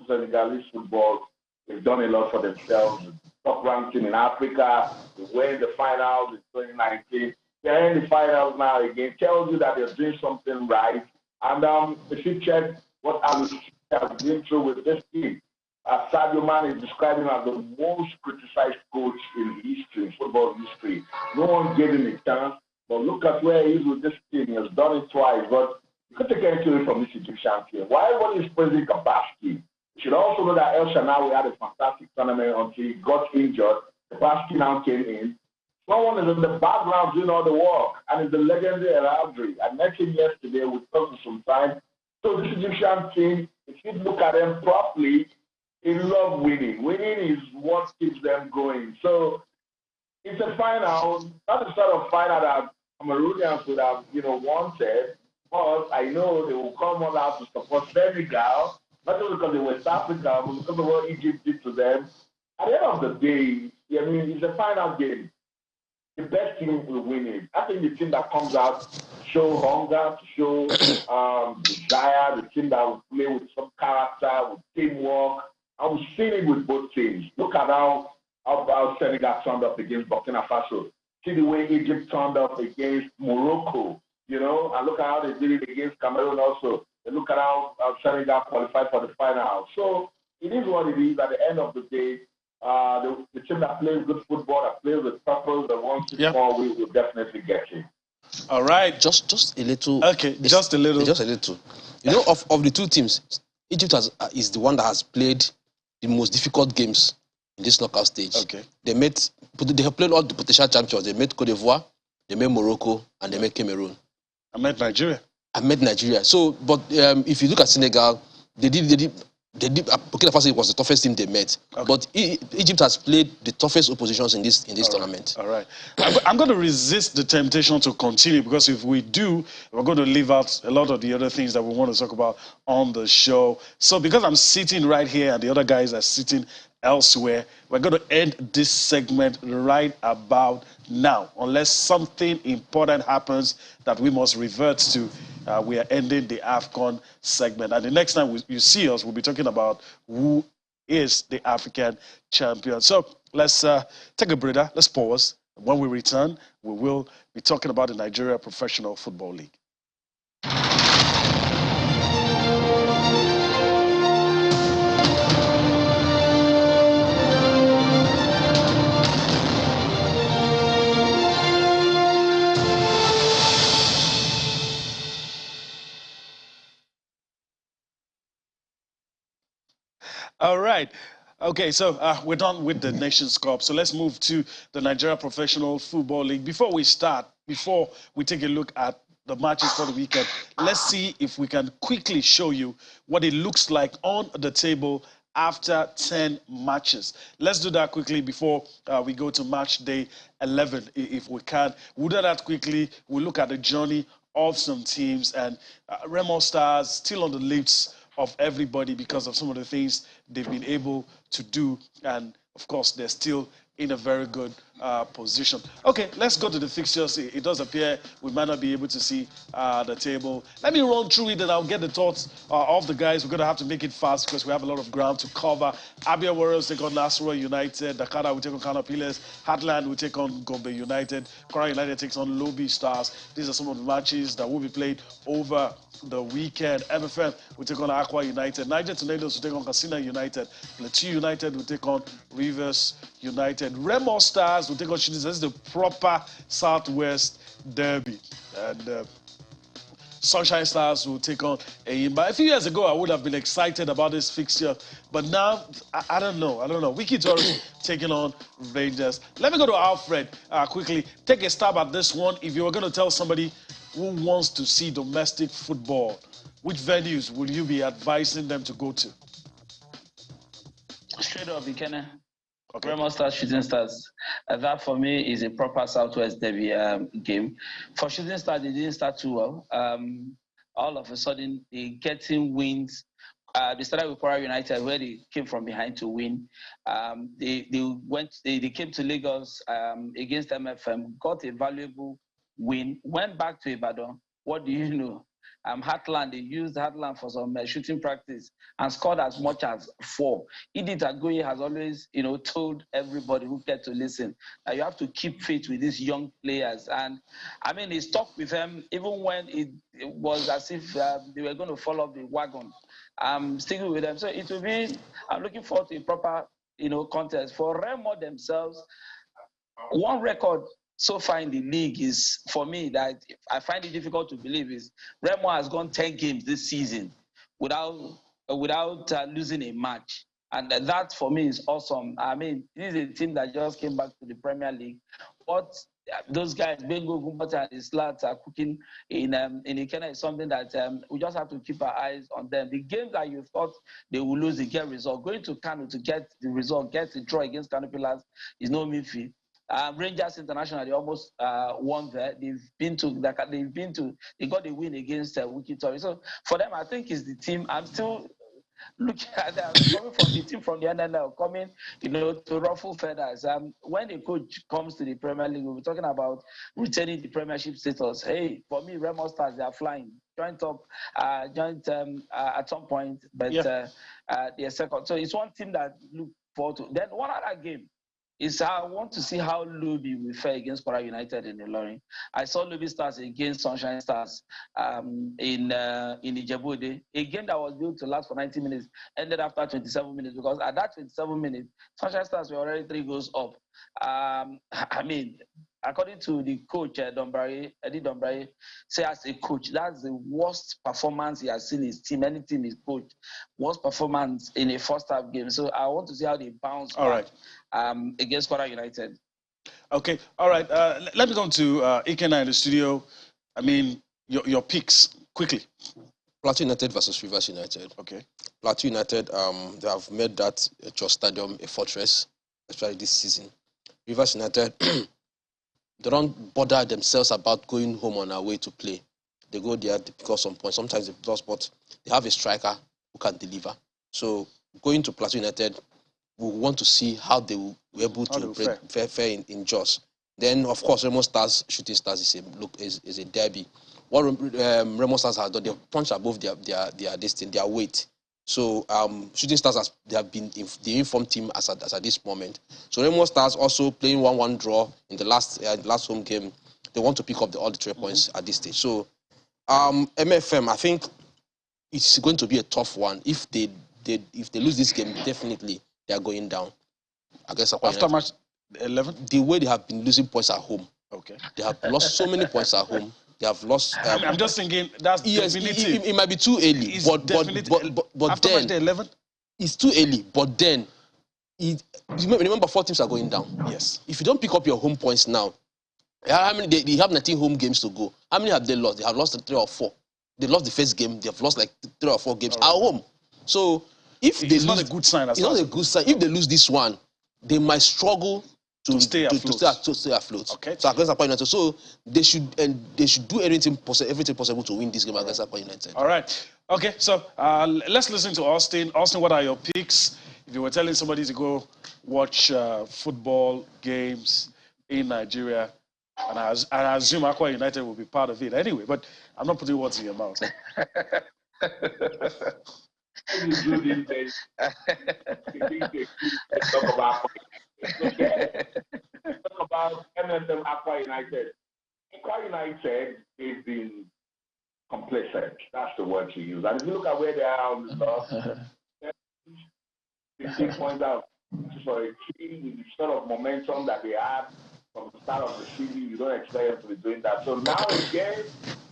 Senegalese football, they've done a lot for themselves. Top ranking in Africa, they win the finals in 2019. They're in the finals now again. Tells you that they're doing something right. And if you check what Alice has been through with this team, Sadio Mane is described him as the most criticized coach in history, football history. No one gave him a chance. But look at where he is with this team. He has done it twice. But you could take anything away from this Egyptian team. Why everybody is praising Kabaski? You should also know that El Shanawi had a fantastic tournament until he got injured. Kabaski now came in. Someone is in the background doing all the work, and it's the legendary El Adri. I met him yesterday. We talked for some time. So this Egyptian team, if you look at them properly, they love winning. Winning is what keeps them going. So it's a final, not the sort of final that Cameroonians would have, wanted. But I know they will come all out to support Senegal, not just because they were West Africa, but because of what Egypt did to them. At the end of the day, it's a final game. The best team will win it. I think the team that comes out show hunger, to show desire, the team that will play with some character, with teamwork. And we've seen it with both teams. Look at how Senegal turned up against Burkina Faso. See the way Egypt turned up against Morocco, and look at how they did it against Cameroon also. And look at how Senegal qualified for the final. So it is what it is. At the end of the day, the team that plays good football, that plays with purpose, that wants to score, we will definitely get it. All right. Just a little. Okay, just a little. Just a little. Of the two teams, Egypt is the one that has played the most difficult games in this knockout stage. Okay. They have played all the potential champions. They met Cote d'Ivoire, they met Morocco, and they met Cameroon. I met Nigeria. So, but if you look at Senegal, they did. Burkina Faso was the toughest team they met. Okay. But Egypt has played the toughest oppositions in this tournament. All right. I'm going to resist the temptation to continue, because if we do, we're going to leave out a lot of the other things that we want to talk about on the show. So because I'm sitting right here and the other guys are sitting elsewhere, we're going to end this segment right about now, unless something important happens that we must revert to. We are ending the AFCON segment. And the next time you see us, we'll be talking about who is the African champion. So let's take a breather. Let's pause. When we return, we will be talking about the Nigeria Professional Football League. All right. Okay, so we're done with the Nations Cup. So let's move to the Nigeria Professional Football League. Before we take a look at the matches for the weekend, let's see if we can quickly show you what it looks like on the table after 10 matches. Let's do that quickly before we go to match day 11, if we can. We'll do that quickly. We'll look at the journey of some teams, and Remo Stars still on the lips of everybody because of some of the things they've been able to do. And, of course, they're still in a very good position. Okay, let's go to the fixtures. It does appear we might not be able to see the table. Let me run through it and I'll get the thoughts of the guys. We're going to have to make it fast because we have a lot of ground to cover. Abia Warriors take on Nasarawa United. Dakar will take on Kano Pillars. Heartland will take on Gombe United. Kwara United takes on Lobi Stars. These are some of the matches that will be played over the weekend. MFM will take on Aqua United. Niger Tornadoes will take on Katsina United. Plateau United will take on Rivers United. Remo Stars will take on Shiniz. This is the proper Southwest derby. And Sunshine Stars will take on Eyimba. A few years ago, I would have been excited about this fixture. But now, I don't know. Wiki Tourist taking on Rangers. Let me go to Alfred quickly. Take a stab at this one. If you were going to tell somebody who wants to see domestic football, which venues will you be advising them to go to? Straight up, Ikene. Okay. Remo Stars, Shooting Stars. That for me is a proper Southwest derby game. For Shooting Stars, they didn't start too well. All of a sudden, they getting wins. They started with Kwara United, where they came from behind to win. They came to Lagos against MFM, got a valuable win, went back to Ibadan. What do you know? Heartland, they used Heartland for some shooting practice and scored as much as 4. Edith Agoye has always, told everybody who cared to listen that you have to keep faith with these young players. And I mean, he stuck with them even when it was as if they were going to fall off the wagon. Sticking with them. So it will be, I'm looking forward to a proper, contest. For Remo themselves, one record so far in the league is, for me, that I find it difficult to believe is Remo has gone 10 games this season without losing a match. And that, for me, is awesome. I mean, this is a team that just came back to the Premier League. What those guys, Bengo, Gumbata, and Islat, are cooking in Ikena is something that we just have to keep our eyes on them. The games that you thought they will lose, they get result. Going to Kano to get the result, get the draw against Kano Pillars is no mean feat. Rangers International, they almost won there. They got a win against Wiki Tori. So for them, I think it's the team. I'm still looking at them coming from the team from the NNL, coming, to ruffle feathers. When the coach comes to the Premier League, we'll be talking about retaining the Premiership status. Hey, for me, Remo Stars, they are flying. Joint at some point, but they're second. So it's one team that look forward to. Then one other game is I want to see how Luby will fare against Kwara United in Ilorin. I saw Luby Stars against Sunshine Stars in Ijebu-Ode. A game that was built to last for 90 minutes ended after 27 minutes because at that 27 minutes, Sunshine Stars were already 3 goals up. I mean, according to the coach, Eddie Dombraye, say as a coach, that's the worst performance he has seen his team, any team he's coached, worst performance in a first half game. So I want to see how they bounce back against Kwara United. Okay, all right. Let me go to Ikena in the studio. I mean, your picks, quickly. Plateau United versus Rivers United. Okay. Plateau United, they have made that Jos Stadium a fortress, especially this season. Rivers United, they don't bother themselves about going home on away to play. They go there to pick up some points. Sometimes they lose, but they have a striker who can deliver. So going to Plateau United, we want to see how they will be able to fare in Jos. Then, of course, Remo Stars, Shooting Stars is a derby. What Remo Stars has done, they've punched above their weight. So Shooting Stars they have been the informed team as at this moment. So Remo Stars also playing 1-1 draw in the last home game. They want to pick up all the 3 points at this stage. So MFM, I think it's going to be a tough one. If they lose this game, definitely they are going down. I guess after match 11, the way they have been losing points at home. Okay. They have lost so many points at home. They have lost. I'm just thinking that's definitive. It might be too early, but after then match 11, it's too early. But then, remember 4 teams are going down. Yes. If you don't pick up your home points now, how many? They have 19 home games to go. How many have they lost? They have lost 3 or 4. They lost the first game. They have lost like 3 or 4 games at home. So if it's not a good sign. It's not a good sign. If they lose this one, they might struggle to stay afloat. Okay. So against Akwa United, so they should do everything possible to win this game against Akwa United. All right. Okay. So let's listen to Austin. Austin, what are your picks? If you were telling somebody to go watch football games in Nigeria, and I assume Akwa United will be part of it anyway, but I'm not putting words in your mouth. Talk about MSM Aqua United. Aqua United is been complacent. That's the word to use. And if you look at where they are on the top, 15 points out for a team with the sort of momentum that they had from the start of the season. You don't expect them to be doing that. So now again,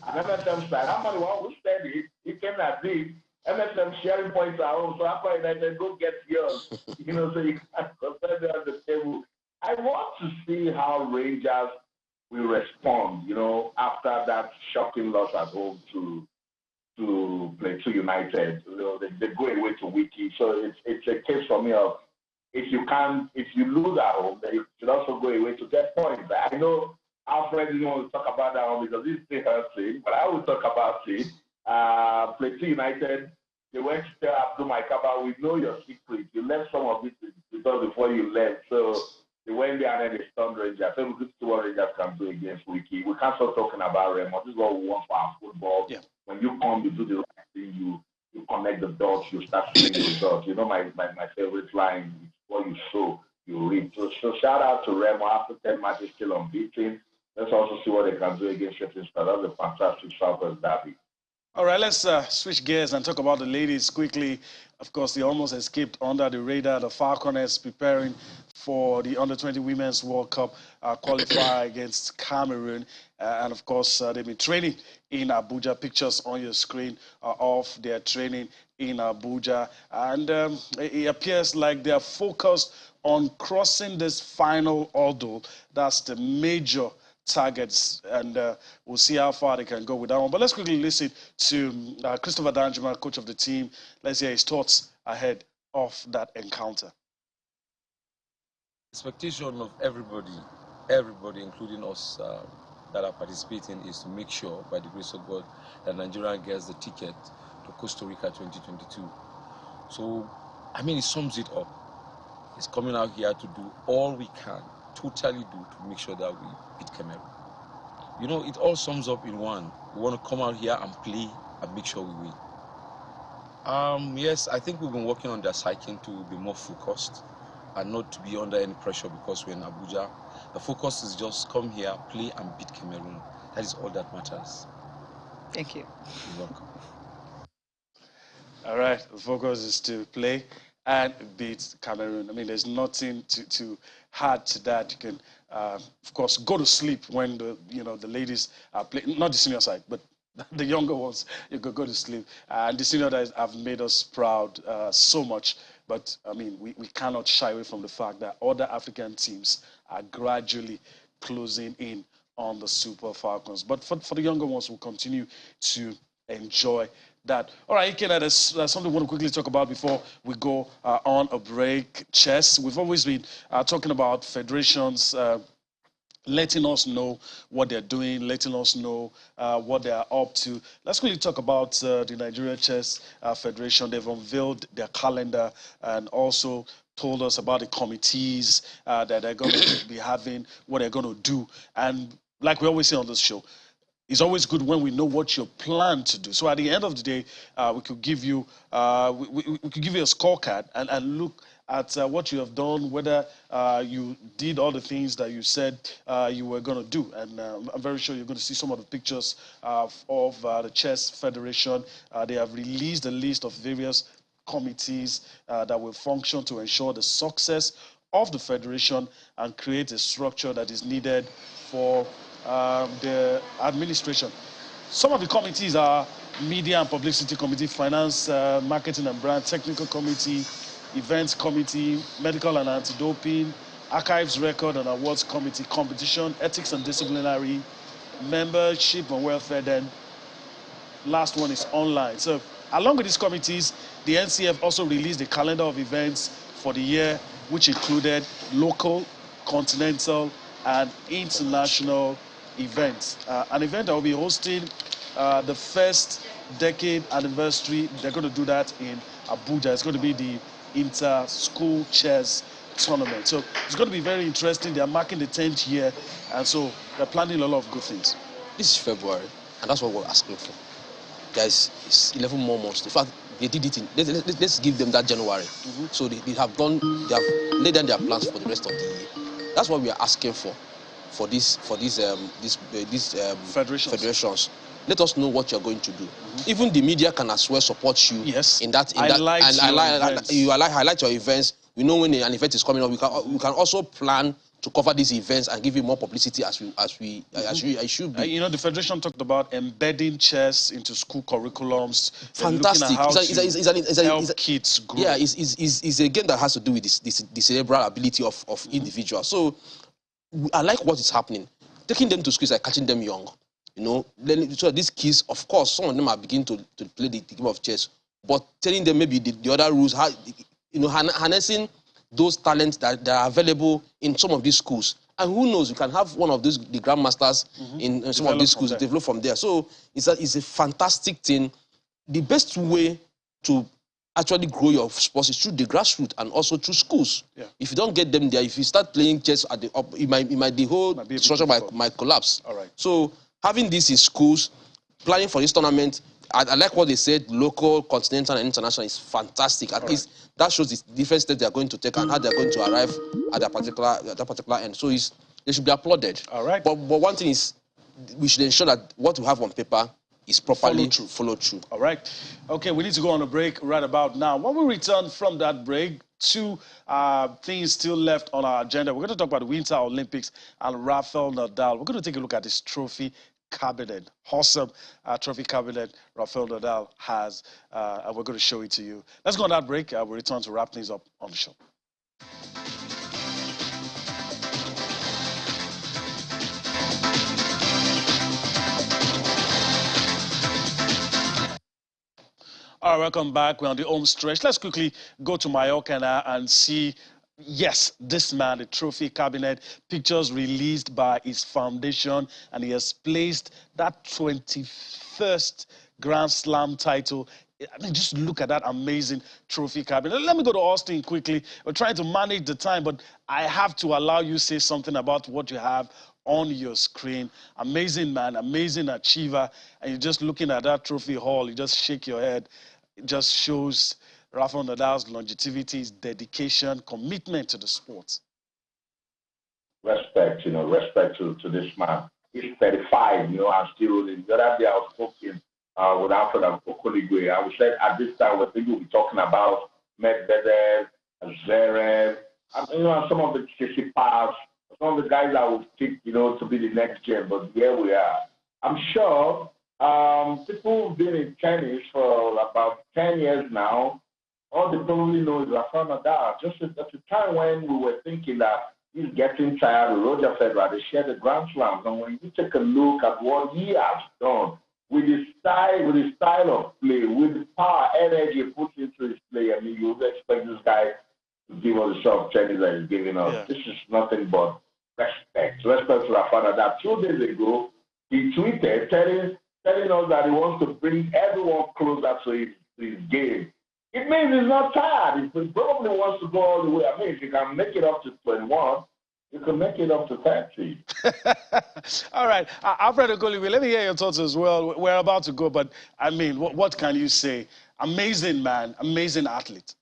an MSM side, how many one we said it came at this. MSM sharing points at home, so Aqua United go get yours. So you can compare them on the table. I want to see how Rangers will respond, after that shocking loss at home to Plateau United. They go away to Wiki. So it's a case for me of if you lose at home, then you should also go away to get points. I know Alfred didn't want to talk about that one because it's still hurting, but I will talk about it. Plateau United, they went to tell Abdul Maikaba, we know your secret. You left some of it with us before you left. So they went there and then they stunned Rangers. I think we could see what Rangers can do against Wiki. We can't start talking about Remo. This is what we want for our football. Yeah. When when you come, you do the right thing, you connect the dots, you start seeing the results. You know, my favorite line is what you sow, you reap. So shout out to Remo. After 10 matches, still unbeaten. Let's also see what they can do against Shooting Star. That's a fantastic Southwest derby. All right, let's switch gears and talk about the ladies quickly. Of course, they almost escaped under the radar. The Falconers preparing for the Under-20 Women's World Cup qualifier against Cameroon. And of course, they've been training in Abuja. Pictures on your screen of their training in Abuja. And it appears like they're focused on crossing this final hurdle. That's the major targets, and we'll see how far they can go with that one. But let's quickly listen to Christopher Danjuma, coach of the team. Let's hear his thoughts ahead of that encounter. Expectation of everybody, including us that are participating, is to make sure, by the grace of God, that Nigeria gets the ticket to Costa Rica 2022. So, I mean, it sums it up. It's coming out here to do all we can, totally do, to make sure that we beat Cameroon. You know, it all sums up in one. We want to come out here and play and make sure we win. Yes, I think we've been working on their psyche to be more focused and not to be under any pressure because we're in Abuja. The focus is just come here, play and beat Cameroon. That is all that matters. Thank you. You're welcome. All right, the focus is to play and beat Cameroon. I mean, there's nothing to add to that. You can, of course, go to sleep when the ladies are playing, not the senior side, but the younger ones. You could go to sleep. And the senior guys have made us proud so much. But I mean, we cannot shy away from the fact that other African teams are gradually closing in on the Super Falcons. But for the younger ones, we'll continue to enjoy that. All right, Ikena, there's something we want to quickly talk about before we go on a break. Chess. We've always been talking about federations letting us know what they're doing, letting us know what they are up to. Let's quickly talk about the Nigeria Chess Federation. They've unveiled their calendar and also told us about the committees that they're going to be having, what they're going to do. And like we always say on this show, it's always good when we know what you plan to do. So at the end of the day, we could give you we could give you a scorecard and look at what you have done, whether you did all the things that you said you were going to do. And I'm very sure you're going to see some of the pictures of the Chess Federation. They have released a list of various committees that will function to ensure the success of the federation and create a structure that is needed for the administration. Some of the committees are Media and Publicity Committee, Finance, Marketing and Brand, Technical Committee, Events Committee, Medical and Anti-Doping, Archives, Record and Awards Committee, Competition, Ethics and Disciplinary, Membership and Welfare, then last one is online. So along with these committees, the NCF also released a calendar of events for the year, which included local, continental, and international events. An event that will be hosting the first decade anniversary. They're going to do that in Abuja. It's going to be the Inter-School Chess Tournament. So it's going to be very interesting. They're marking the 10th year, and so they're planning a lot of good things. This is February, and that's what we're asking for. Guys, it's 11 more months. In fact, they did it in. Let's give them that January. So they have laid down their plans for the rest of the year. That's what we are asking for these federations. Let us know what you're going to do. Even the media can as well support you in that. You highlight your events. We know when an event is coming up. We can also plan to cover these events and give you more publicity as you should be. You know, the federation talked about embedding chess into school curriculums. Fantastic. It's help kids grow. Yeah, it's a game that has to do with the cerebral ability of individuals. So I like what is happening. Taking them to school is like catching them young. You know, so these kids, of course, some of them are beginning to play the game of chess, but telling them maybe the other rules, how, you know, harnessing those talents that are available in some of these schools. And who knows, you can have one of those, the grandmasters in some of these schools, develop from there. So it's a fantastic thing. The best way to actually grow your sports is through the grassroots and also through schools. Yeah. If you don't get them there, if you start playing chess at the up, the whole structure might collapse. All right. So having this in schools, planning for this tournament, I like what they said. Local, continental, and international is fantastic. At least that shows the different steps they are going to take and how they are going to arrive at that particular end. So they should be applauded. All right. But one thing is, we should ensure that what we have on paper is properly followed through. All right. Okay, we need to go on a break right about now. When we return from that break, two things still left on our agenda. We're going to talk about the Winter Olympics and Rafael Nadal. We're going to take a look at this trophy cabinet. Awesome trophy cabinet Rafael Nadal has, and we're going to show it to you. Let's go on that break. We'll return to wrap things up on the show. All right, welcome back. We're on the home stretch. Let's quickly go to Mallorca now and see, yes, this man, the trophy cabinet, pictures released by his foundation, and he has placed that 21st Grand Slam title. I mean, just look at that amazing trophy cabinet. Let me go to Austin quickly. We're trying to manage the time, but I have to allow you to say something about what you have on your screen. Amazing man, amazing achiever. And you're just looking at that trophy hall, you just shake your head. It just shows Rafael Nadal's longevity, his dedication, commitment to the sport. Respect, respect to this man. He's 35, and still rolling. The other day I was talking with Alfred and Kokoligwe, and we said at this time we're thinking we'll be talking about Medvedev, Zverev, and some of the Tsitsipas, some of the guys that would pick, to be the next gen. But here we are. I'm sure people who've been in tennis for about 10 years now, all they probably know is Rafael Nadal. Just at the time when we were thinking that he's getting tired with Roger Federer, they share the Grand Slams, and when you take a look at what he has done with his style of play, with the power, energy he puts into his play, I mean, you would expect this guy to give us the sort of tennis that he's giving us. Yeah. This is nothing but respect. Respect to Rafael Nadal. 2 days ago, he tweeted telling us that he wants to bring everyone closer to his game. It means he's not tired. He probably wants to go all the way. I mean, if you can make it up to 21, you can make it up to 30. All right. Alfred Okoliwe, let me hear your thoughts as well. We're about to go, but I mean, what can you say? Amazing man, amazing athlete.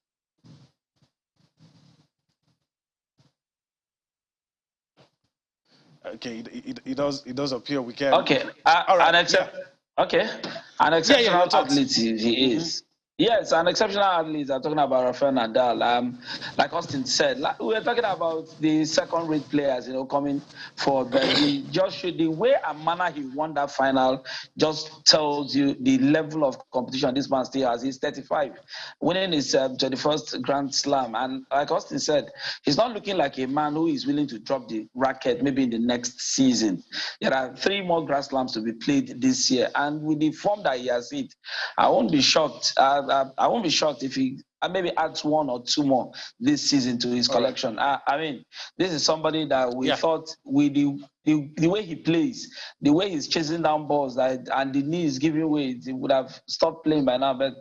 Okay, it does appear we can. Okay, all right. An exceptional athlete he is. Yes, an exceptional athlete. I'm talking about Rafael Nadal. Like Austin said, we were talking about the second-rate players, coming forward. But he just showed the way and manner he won that final just tells you the level of competition this man still has. He's 35, winning his 21st Grand Slam. And like Austin said, he's not looking like a man who is willing to drop the racket maybe in the next season. There are 3 more Grand Slams to be played this year. And with the form that he has hit, I won't be shocked. I won't be shocked if he maybe adds 1 or 2 more this season to his collection. I mean, this is somebody that we thought with the way he plays, the way he's chasing down balls, and the knees giving way, he would have stopped playing by now. But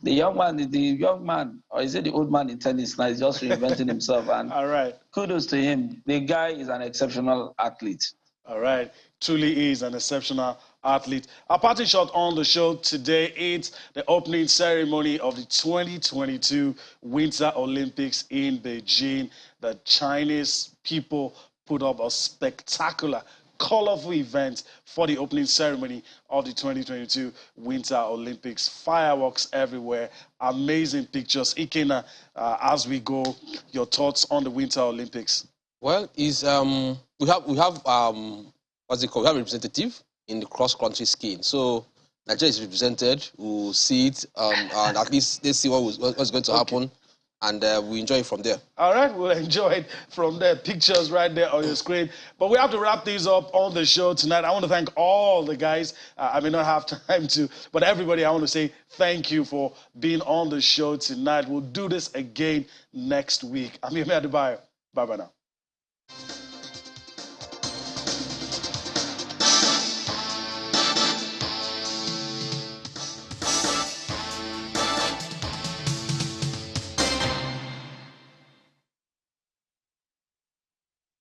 the young man, or is it the old man in tennis now? He's just reinventing himself. And all right, kudos to him. The guy is an exceptional athlete. All right, truly is an exceptional athlete. Our parting shot on the show today is the opening ceremony of the 2022 Winter Olympics in Beijing. The Chinese people put up a spectacular, colorful event for the opening ceremony of the 2022 Winter Olympics. Fireworks everywhere, amazing pictures. Ikena, as we go, your thoughts on the Winter Olympics? Well, we have what's it called? We have a representative in the cross-country skiing. So Nigeria is represented. We'll see it, and at least let's see what's going to happen, and we enjoy it from there. All right, we'll enjoy it from there. Pictures right there on your screen. But we have to wrap things up on the show tonight. I want to thank all the guys. I may not have time to, but everybody, I want to say thank you for being on the show tonight. We'll do this again next week. I'm Yemi Adebayo. Bye-bye now.